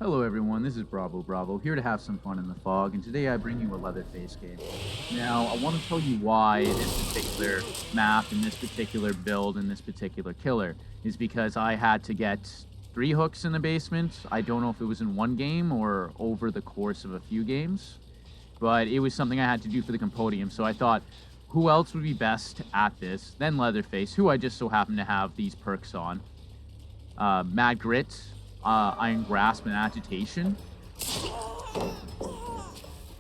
Hello everyone, this is Bravo, here to have some fun in the fog, and today I bring you a Leatherface game. Now, I want to tell you why this particular map and this particular build and this particular killer is because I had to get 3 hooks in the basement. I don't know if it was in one game or over the course of a few games, but it was something I had to do for the Compodium, so I thought, who else would be best at this than Leatherface, who I just so happen to have these perks on. Mad Grit, Iron Grasp, and Agitation.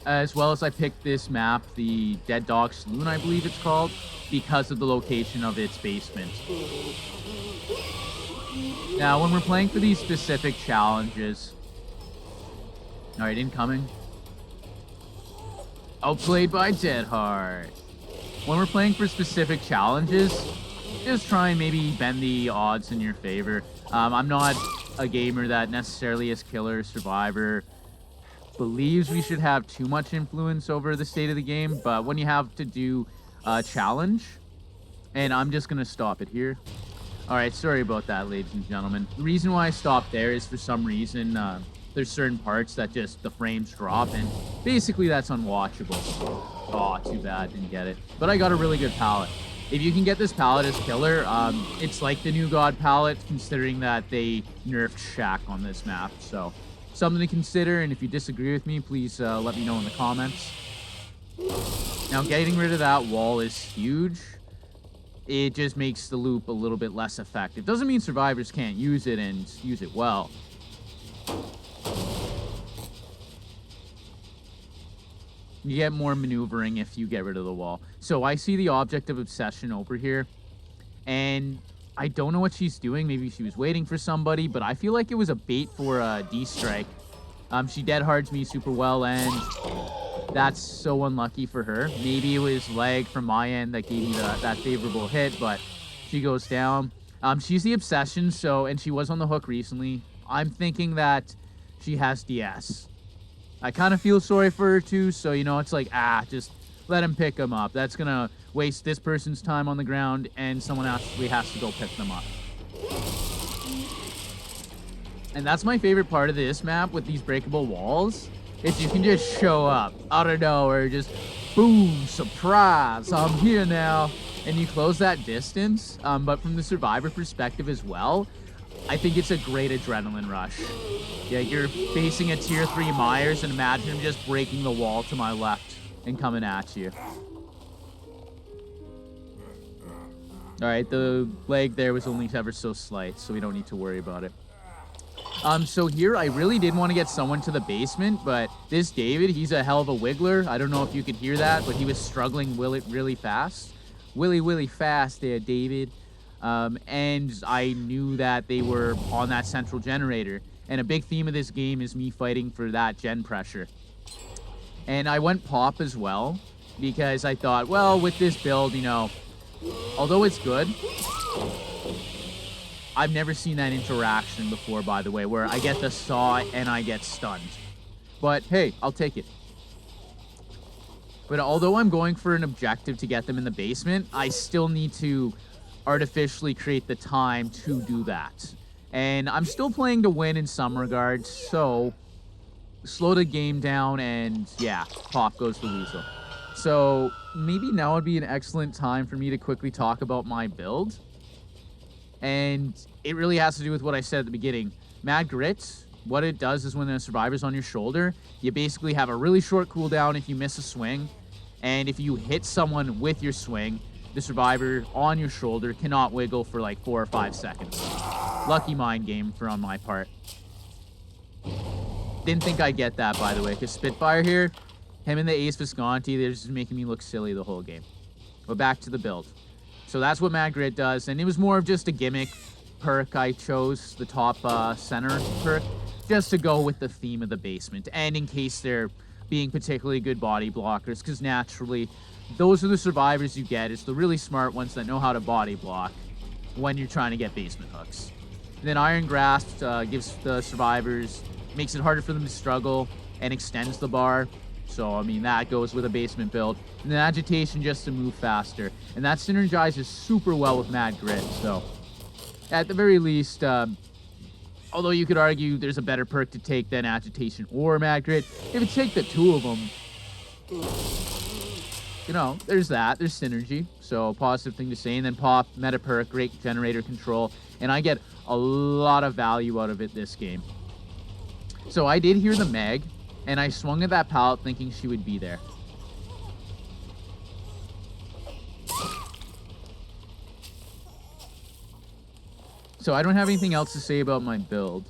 As well as I picked this map, the Dawg Saloon, I believe it's called, because of the location of its basement. Now, when we're playing for these specific challenges... Alright, incoming. Outplayed by Deadheart. When we're playing for specific challenges, just try and maybe bend the odds in your favor. I'm not a gamer that necessarily as killer survivor believes we should have too much influence over the state of the game, but when you have to do a challenge, and I'm just gonna stop it here. All right, sorry about that, ladies and gentlemen. The reason why I stopped there is for some reason there's certain parts that just the frames drop, and basically that's unwatchable. Oh, too bad, didn't get it. But I got a really good palette. If you can get this palette as killer, it's like the New God palette, considering that they nerfed Shack on this map. So, something to consider, and if you disagree with me, please let me know in the comments. Now, getting rid of that wall is huge. It just makes the loop a little bit less effective. Doesn't mean survivors can't use it and use it well. You get more maneuvering if you get rid of the wall. So I see the object of obsession over here, and I don't know what she's doing. Maybe she was waiting for somebody, but I feel like it was a bait for a D-strike. She dead-hards me super well, and that's so unlucky for her. Maybe it was lag from my end that gave me that favorable hit, but she goes down. She's the obsession, and she was on the hook recently. I'm thinking that she has DS. I kind of feel sorry for her too, so, you know, it's like, just let him pick them up. That's gonna waste this person's time on the ground, and someone actually has to go pick them up. And that's my favorite part of this map with these breakable walls, is you can just show up out of nowhere, just boom, surprise, I'm here now. And you close that distance, but from the survivor perspective as well, I think it's a great adrenaline rush. Yeah, you're facing a tier 3 Myers, and imagine him just breaking the wall to my left and coming at you. Alright, the leg there was only ever so slight, so we don't need to worry about it. So here, I really did want to get someone to the basement, but this David, he's a hell of a wiggler. I don't know if you could hear that, but he was struggling really fast. Willy fast there, David. And I knew that they were on that central generator. And a big theme of this game is me fighting for that gen pressure. And I went pop as well, because I thought, well, with this build, you know, although it's good, I've never seen that interaction before, by the way, where I get the saw and I get stunned. But hey, I'll take it. But although I'm going for an objective to get them in the basement, I still need to artificially create the time to do that. And I'm still playing to win in some regards, so slow the game down, and yeah, pop goes the weasel. So maybe now would be an excellent time for me to quickly talk about my build. And it really has to do with what I said at the beginning. Mad Grit, what it does is when a survivor's on your shoulder, you basically have a really short cooldown if you miss a swing. And if you hit someone with your swing, the survivor on your shoulder cannot wiggle for like 4 or 5 seconds. Lucky mind game on my part. Didn't think I'd get that, by the way, because Spitfire here, him and the Ace Visconti, they're just making me look silly the whole game. But back to the build. So that's what Mad Grit does, and it was more of just a gimmick perk. I chose the top center perk just to go with the theme of the basement, and in case they're being particularly good body blockers, because naturally, those are the survivors you get. It's the really smart ones that know how to body block when you're trying to get basement hooks. And then Iron Grasp gives the survivors, makes it harder for them to struggle, and extends the bar. So, I mean, that goes with a basement build. And then Agitation just to move faster. And that synergizes super well with Mad Grit. So, at the very least, Although you could argue there's a better perk to take than Agitation or Mad Grit. If you take the two of them, you know, there's that. There's synergy. So, positive thing to say. And then pop, meta perk, great generator control. And I get a lot of value out of it this game. So, I did hear the Meg, and I swung at that pallet thinking she would be there. So I don't have anything else to say about my build.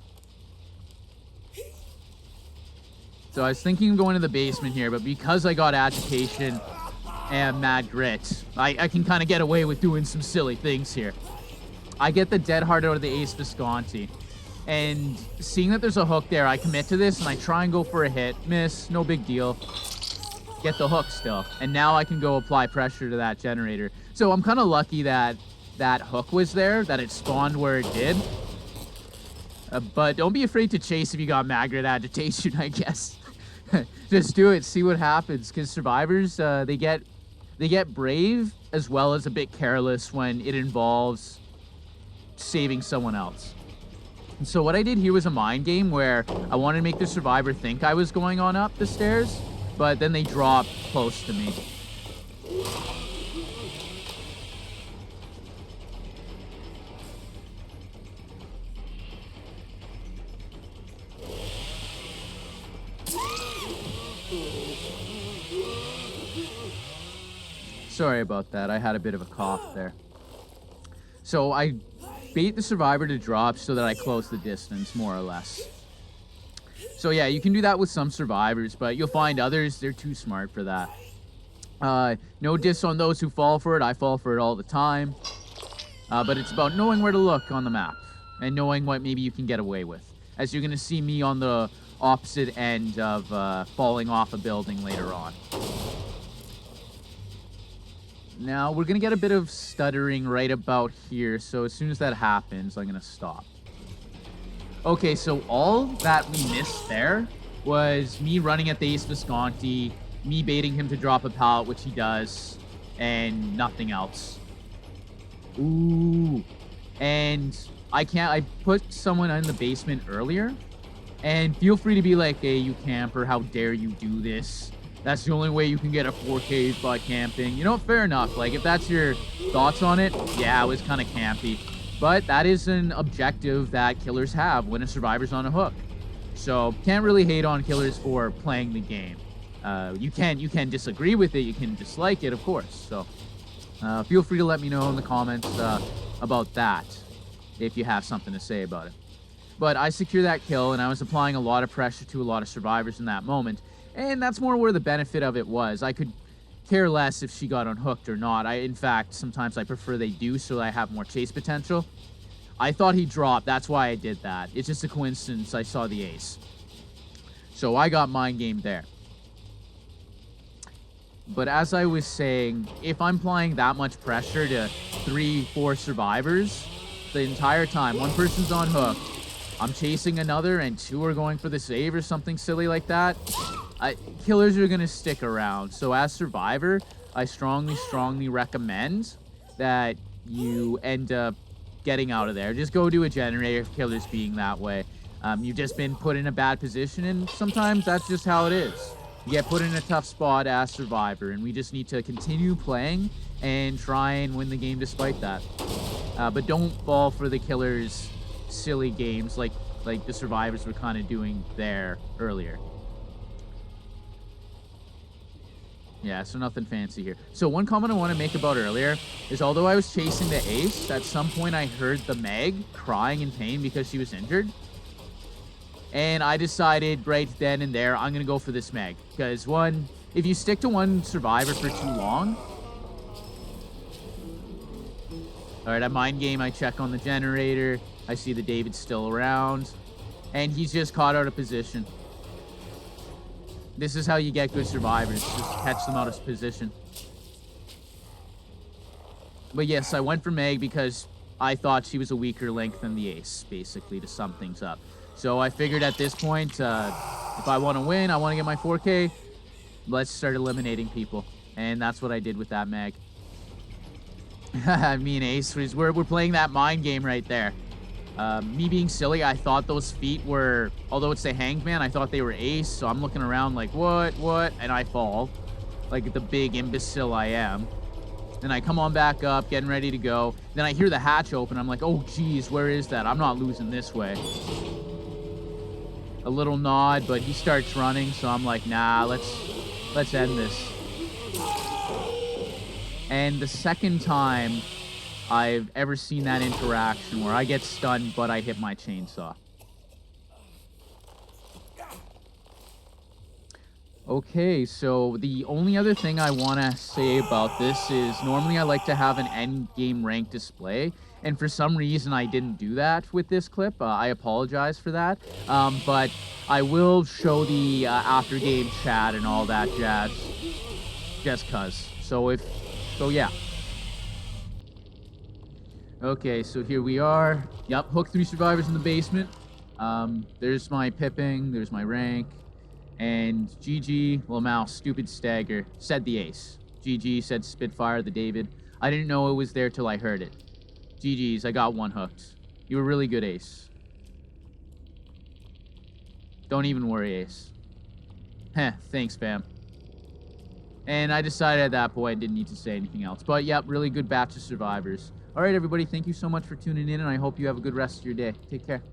So I was thinking of going to the basement here, but because I got Agitation and Mad Grit, I can kind of get away with doing some silly things here. I get the Dead Heart out of the Ace Visconti. And seeing that there's a hook there, I commit to this and I try and go for a hit. Miss, no big deal. Get the hook still. And now I can go apply pressure to that generator. So I'm kind of lucky that that hook was there, that it spawned where it did. But don't be afraid to chase if you got Mad Grit Agitation, I guess. Just do it, see what happens. Because survivors, they get brave as well as a bit careless when it involves saving someone else. And so what I did here was a mind game where I wanted to make the survivor think I was going on up the stairs, but then they dropped close to me. Sorry about that. I had a bit of a cough there. So I bait the survivor to drop so that I close the distance, more or less. So yeah, you can do that with some survivors, but you'll find others, they're too smart for that. No diss on those who fall for it. I fall for it all the time. But it's about knowing where to look on the map and knowing what maybe you can get away with. As you're going to see me on the opposite end of falling off a building later on. Now, we're going to get a bit of stuttering right about here, so as soon as that happens, I'm going to stop. Okay, so all that we missed there was me running at the Ace Visconti, me baiting him to drop a pallet, which he does, and nothing else. Ooh. And I put someone in the basement earlier, and feel free to be like, hey, you camper, how dare you do this? That's the only way you can get a 4K is by camping. You know, fair enough. Like, if that's your thoughts on it, yeah, it was kind of campy. But that is an objective that killers have when a survivor's on a hook. So, can't really hate on killers for playing the game. You can disagree with it, you can dislike it, of course. So, feel free to let me know in the comments about that, if you have something to say about it. But I secured that kill, and I was applying a lot of pressure to a lot of survivors in that moment. And that's more where the benefit of it was. I could care less if she got unhooked or not. In fact, sometimes I prefer they do so I have more chase potential. I thought he dropped. That's why I did that. It's just a coincidence I saw the ace. So I got mind game there. But as I was saying, if I'm applying that much pressure to 3-4 survivors the entire time, one person's on hook, I'm chasing another and 2 are going for the save or something silly like that, killers are going to stick around. So as survivor, I strongly recommend that you end up getting out of there. Just go to a generator if killers being that way. You've just been put in a bad position, and sometimes that's just how it is. You get put in a tough spot as survivor, and we just need to continue playing and try and win the game despite that. But don't fall for the killers' silly games like the survivors were kind of doing there earlier. Yeah, so nothing fancy here. So one comment I want to make about earlier is although I was chasing the ace, at some point I heard the Meg crying in pain because she was injured. And I decided right then and there, I'm going to go for this Meg. Because one, if you stick to one survivor for too long... Alright, I mind game, I check on the generator. I see the David's still around. And he's just caught out of position. This is how you get good survivors. Just catch them out of position. But yes, I went for Meg because I thought she was a weaker link than the ace, basically, to sum things up. So I figured at this point, if I want to win, I want to get my 4K, let's start eliminating people. And that's what I did with that Meg. Me and Ace, we're playing that mind game right there. Me being silly, I thought those feet were, although it's the Hanged Man, I thought they were Ace, so I'm looking around like, what? And I fall, like the big imbecile I am. Then I come on back up, getting ready to go. Then I hear the hatch open. I'm like, oh, geez, where is that? I'm not losing this way. A little nod, but he starts running, so I'm like, nah, let's end this. And the second time I've ever seen that interaction where I get stunned, but I hit my chainsaw. Okay, so the only other thing I want to say about this is normally I like to have an end game rank display, and for some reason I didn't do that with this clip. I apologize for that, but I will show the after game chat and all that jazz, just cuz. So yeah. Okay, so here we are. Yep, hook 3 survivors in the basement. There's my pipping, there's my rank. And GG, well, mouse, stupid stagger, said the ace. GG said Spitfire the David. I didn't know it was there till I heard it. GG's, I got one hooked. You were really good, ace. Don't even worry, ace. Heh, thanks, fam. And I decided at that point I didn't need to say anything else. But yep, really good batch of survivors. All right, everybody, thank you so much for tuning in, and I hope you have a good rest of your day. Take care.